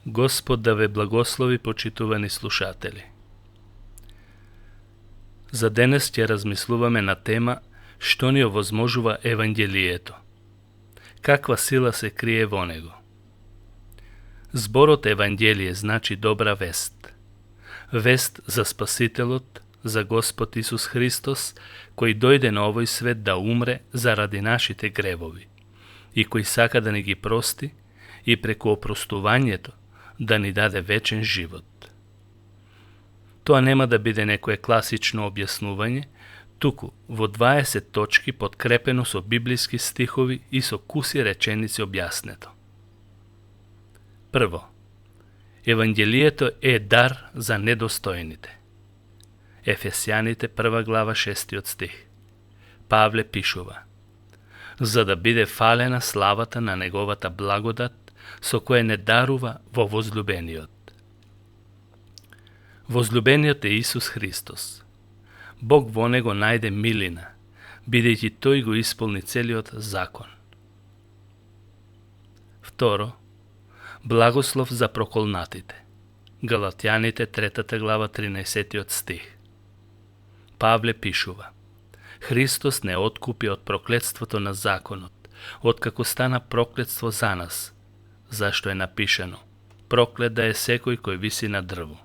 Господ да ве благослови, почитувани слушатели. За денес ќе размислуваме на тема што ни овозможува Евангелието. Каква сила се крие во него? Зборот Евангелие значи добра вест. Вест за Спасителот, за Господ Исус Христос, кој дојде на овој свет да умре заради нашите гревови и кој сака да ни ги прости и преку опростувањето да ни даде вечен живот. Тоа нема да биде некое класично објаснување, туку во 20 точки подкрепено со библиски стихови и со куси реченици објаснето. Прво, Евангелието е дар за недостојните. Ефесјаните 1 глава 6 стих. Павле пишува: за да биде фалена славата на неговата благодат, со која не дарува во возлюбениот. Возлюбениот е Исус Христос. Бог во него најде милина, бидејќи тој го исполни целиот закон. Второ, благослов за проколнатите. Галатјаните 3 глава 13 стих. Павле пишува: Христос не откупи од проклетството на законот, откако стана проклетство за нас, зашто е напишано: проклет да е секој кој виси на дрво.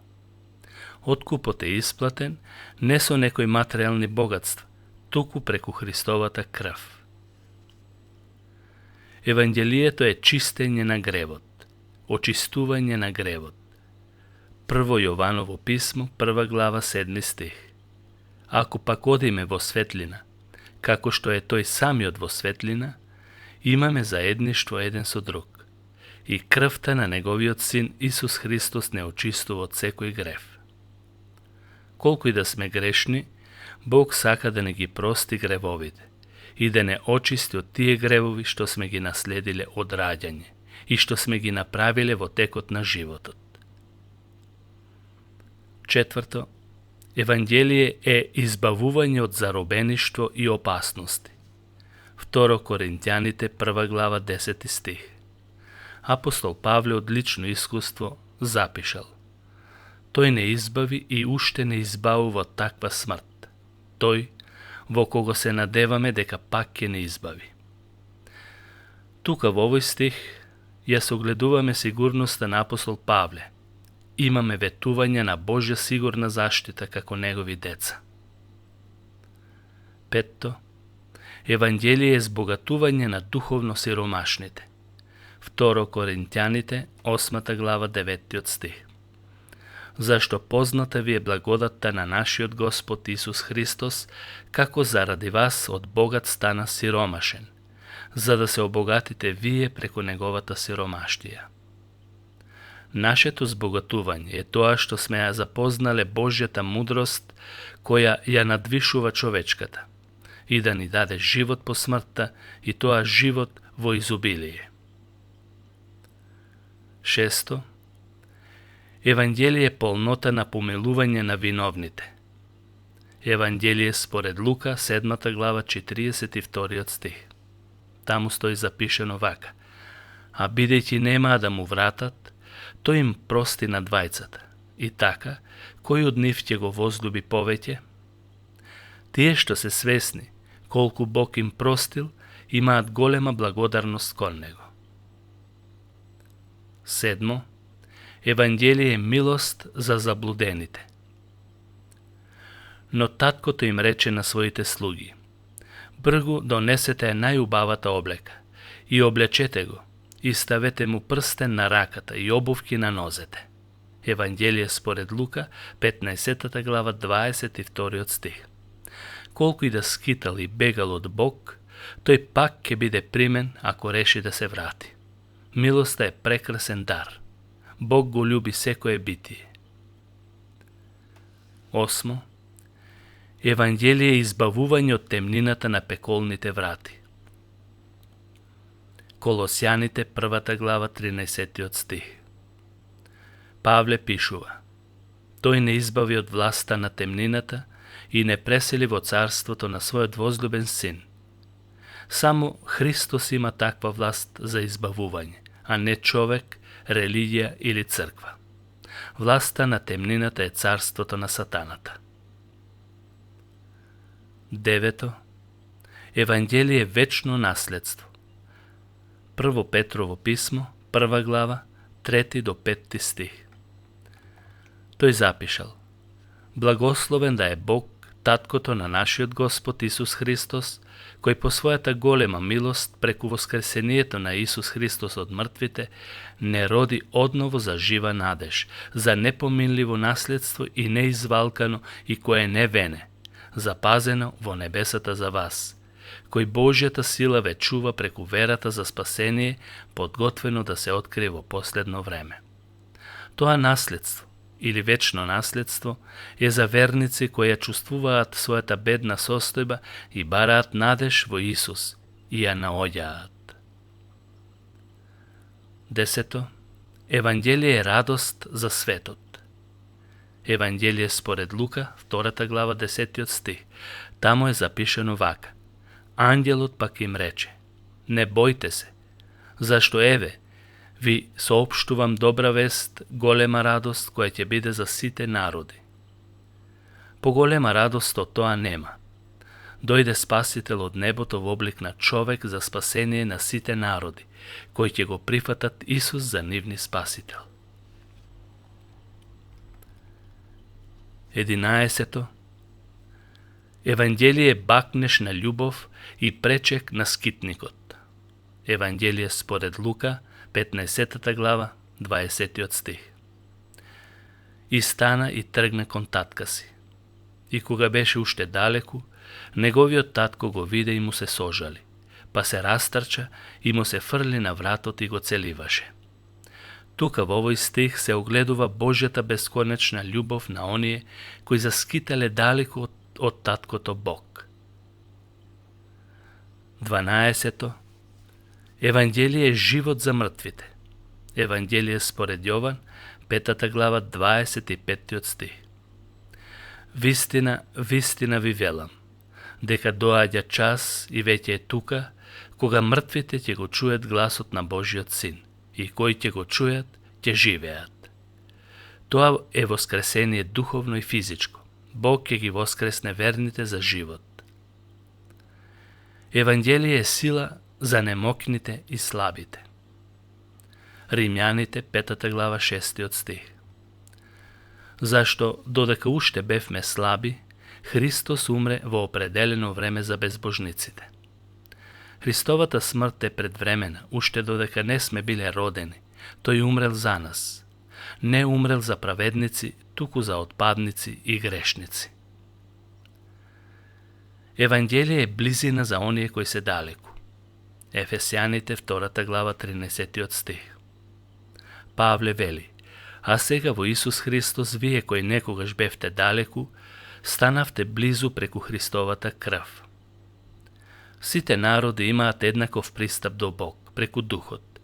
Откупот е исплатен не со некои материјални богатства, туку преку Христовата крв. Евангелието е чистење на гревот, очистување на гревот. Прво Јованово писмо, 1 глава 7 стих. Ако пак одиме во светлина, како што е тој самиот во светлина, имаме заедништво еден со друг, и крвта на неговиот син Исус Христос не очистува од секој грев. Колку и да сме грешни, Бог сака да не ги прости гревовите и да не очисти од тие гревови што сме ги наследиле од раѓање и што сме ги направиле во текот на животот. Четврто, Евангелие е избавување од заробеништво и опасности. 2 Коринтјаните 1 глава 10 стих. Апостол Павле од лично искуство запишал: тој не избави и уште не избавува од таква смрт. Тој, во кого се надеваме дека пак ќе не избави. Тука во овој стих ја согледуваме сигурноста на апостол Павле. Имаме ветување на Божја сигурна заштита како негови деца. Петто, Евангелие е збогатување на духовно сиромашните. 2 Коринтјаните 8 глава 9 стих. Зашто позната ви е благодатта на нашиот Господ Исус Христос, како заради вас од богат стана сиромашен, за да се обогатите вие преку неговата сиромаштија. Нашето збогатување е тоа што сме ја запознале Божјата мудрост, која ја надвишува човечката, и да ни даде живот по смртта, и тоа живот во изобилие. Шесто, Евангелие е полнота на помилување на виновните. Евангелие според Лука 7 глава 42 стих. Таму стои запишено вака: а бидејќи немаа да му вратат, тој им прости на двајцата, и така, кој од нив ќе го возлюби повеќе? Тие што се свесни колку Бог им простил, имаат голема благодарност кон него. Седмо, Евангелие е милост за заблудените. Но таткото им рече на своите слуги: бргу донесете најубавата облека и облечете го, и ставете му прстен на раката и обувки на нозете. Евангелие според Лука 15 глава 22 стих. Колку и да скитал и бегал од Бог, тој пак ќе биде примен ако реши да се врати. Милоста е прекрасен дар. Бог го љуби секое битие. Осмо, Евангелие е избавување од темнината на пеколните врати. Колосјаните 1 глава 13 стих. Павле пишува: тој не избави од власта на темнината и не пресели во царството на својот возлюбен син. Само Христос има таква власт за избавување, а не човек, религија или црква. Власта на темнината е царството на сатаната. 9. Евангелие е вечно наследство. Прво Петрово писмо, 1 глава, 3 до 5 стих. Тој запишал: Благословен да е Бог, Таткото на нашиот Господ Исус Христос, кој по својата голема милост преку воскресението на Исус Христос од мртвите не роди одново за жива надеж, за непоминливо наследство и неизвалкано и кое не вене, запазено во небесата за вас, кој Божјата сила ве чува преку верата за спасение, подготвено да се открие во последно време. Тоа наследство или вечно наследство е за верници кои ја чувствуваат својата бедна состојба и бараат надеж во Исус и ја наоѓаат. 10. Евангелие е радост за светот. Евангелие според Лука, 2 глава, 10 стих. Тамо е запишено вака: Ангелот пак им рече: Не бојте се, зашто еве, ви соопштувам добра вест, голема радост која ќе биде за сите народи. Поголема радост од тоа нема. Дојде Спасител од небото во облик на човек за спасение на сите народи, кои ќе го прифатат Исус за нивни Спасител. 11. Евангелие е бакнеш на љубов и пречек на скитникот. Евангелие според Лука, 15 глава, 20 стих. И стана и тргна кон татка си. И кога беше уште далеку, неговиот татко го виде и му се сожали, па се растрча и му се фрли на вратот и го целиваше. Тука во овој стих се огледува Божјата бесконечна љубов на оние кои заскитале далеку од таткото Бог. 12. Евангелие е живот за мртвите. Евангелие според Јован, 5 глава, 25 стих. Вистина, вистина ви велам, дека доаѓа час и веќе е тука, кога мртвите ќе го чујат гласот на Божиот Син, и кои ќе го чујат, ќе живеат. Тоа е воскресение духовно и физичко. Бог ќе ги воскресне верните за живот. Евангелие е сила за немокните и слабите. Римјаните, 5 глава, 6 стих. Зашто, додека уште бевме слаби, Христос умре во определено време за безбожниците. Христовата смрт е предвремена, уште додека не сме биле родени. Тој умрел за нас. Не умрел за праведници, туку за отпадници и грешници. Евангелие е близина за оние кои се далеку. Ефесјаните, 2 глава, 13 стих. Павле вели: А сега во Исус Христос, вие кои некогаш бевте далеку, станавте близу преку Христовата крв. Сите народи имаат еднаков пристап до Бог, преку Духот.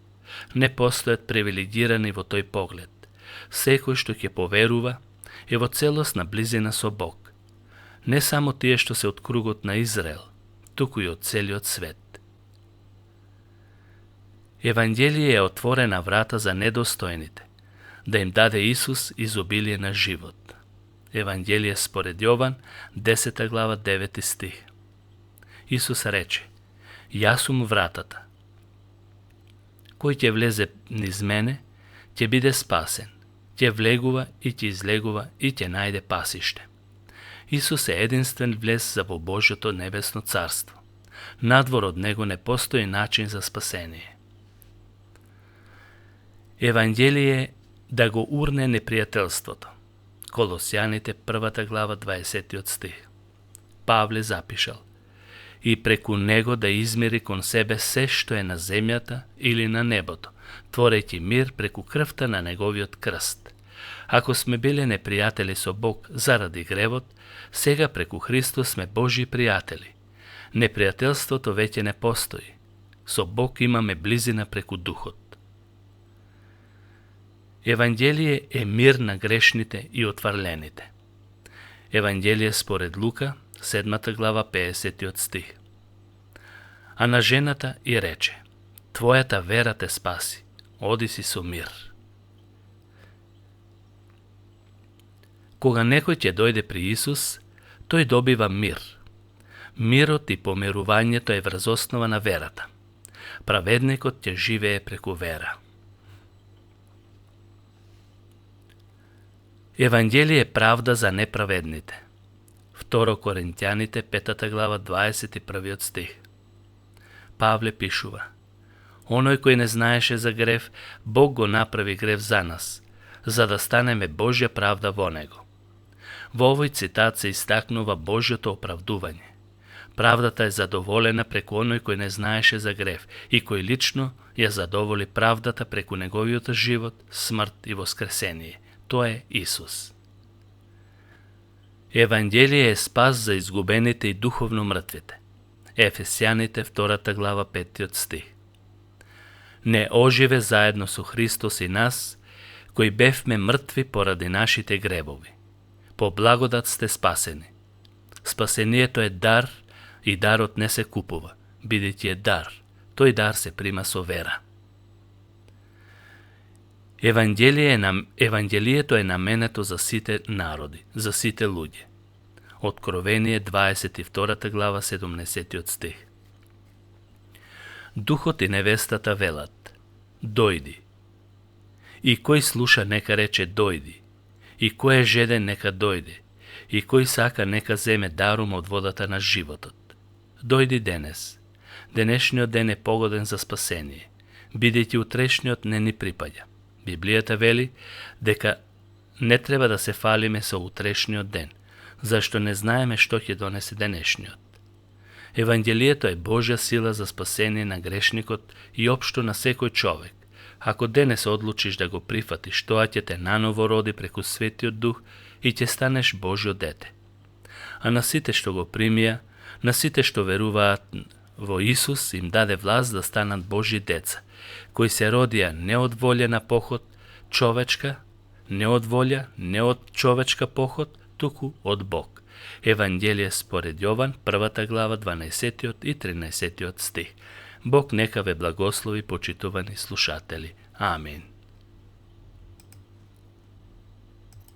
Не постојат привилегирани во тој поглед. Секој што ќе поверува е во целосна близина со Бог. Не само тие што се од кругот на Израел, туку и од целиот свет. Евангелие е отворена врата за недостојните, да им даде Исус изобилие на живот. Евангелие според Јован, 10 глава, 9 стих. Исус рече: Јас сум вратата. Кој ќе влезе низ мене, ќе биде спасен, ќе влегува и ќе излегува и ќе најде пасиште. Исус е единствен влез за во Божјото небесно царство. Надвор од него не постои начин за спасение. Евангелие да го урне непријателството. Колосјаните, 1 глава, 20 стих. Павле запишал: И преку него да измери кон себе се што е на земјата или на небото, творејќи мир преку крвта на неговиот крст. Ако сме биле непријатели со Бог заради гревот, сега преку Христос сме Божји пријатели. Непријателството веќе не постои. Со Бог имаме близина преку Духот. Евангелие е мир на грешните и отварлените. Евангелие според Лука, 7 глава, 50 стих. А на жената и рече: Твојата вера те спаси, оди си со мир. Кога некој ќе дојде при Исус, тој добива мир. Мирот и помирувањето е врз основа на верата. Праведникот ќе живее преку вера. Евангелие е правда за неправедните. 2 Коринтјаните, 5 глава, 21 стих. Павле пишува: Оној кој не знаеше за грев, Бог го направи грев за нас, за да станеме Божја правда во него. Во овој цитат се истакнува Божјото оправдување. Правдата е задоволена преку оној кој не знаеше за грев и кој лично ја задоволи правдата преку неговиот живот, смрт и воскресение. Тоа е Исус. Евангелие е спас за изгубените и духовно мртвите. Ефесјаните, 2 глава, 5 стих. Не оживе заедно со Христос и нас, кои бевме мртви поради нашите гревови. По благодат сте спасени. Спасението е дар и дарот не се купува, бидејќи е дар. Тој дар се прима со вера. Евангелието е наменето за сите народи, за сите луѓе. Откровение 22 глава 70 стих. Духот и невестата велат: дојди. И кој слуша нека рече дојди. И кој е жеден нека дојде. И кој сака нека земе дарум од водата на животот. Дојди денес. Денешниот ден е погоден за спасение, бидејќи утрешниот не ни припаѓа. Библијата вели дека не треба да се фалиме со утрешниот ден, зашто не знаеме што ќе донесе денешниот. Евангелието е Божја сила за спасение на грешникот и општо на секој човек. Ако денес одлучиш да го прифатиш, тоа ќе те наново роди преку Светиот Дух и ќе станеш Божјо дете. А на сите што го примија, на сите што веруваат во Исус, им даде власт да станат Божји деца, кои се родија не од волја на поход човечка, не од волја, не од човечка поход, туку од Бог. Евангелие според Јован, 1 глава, 12 и 13 стих. Бог нека ве благослови, почитувани слушатели. Амин.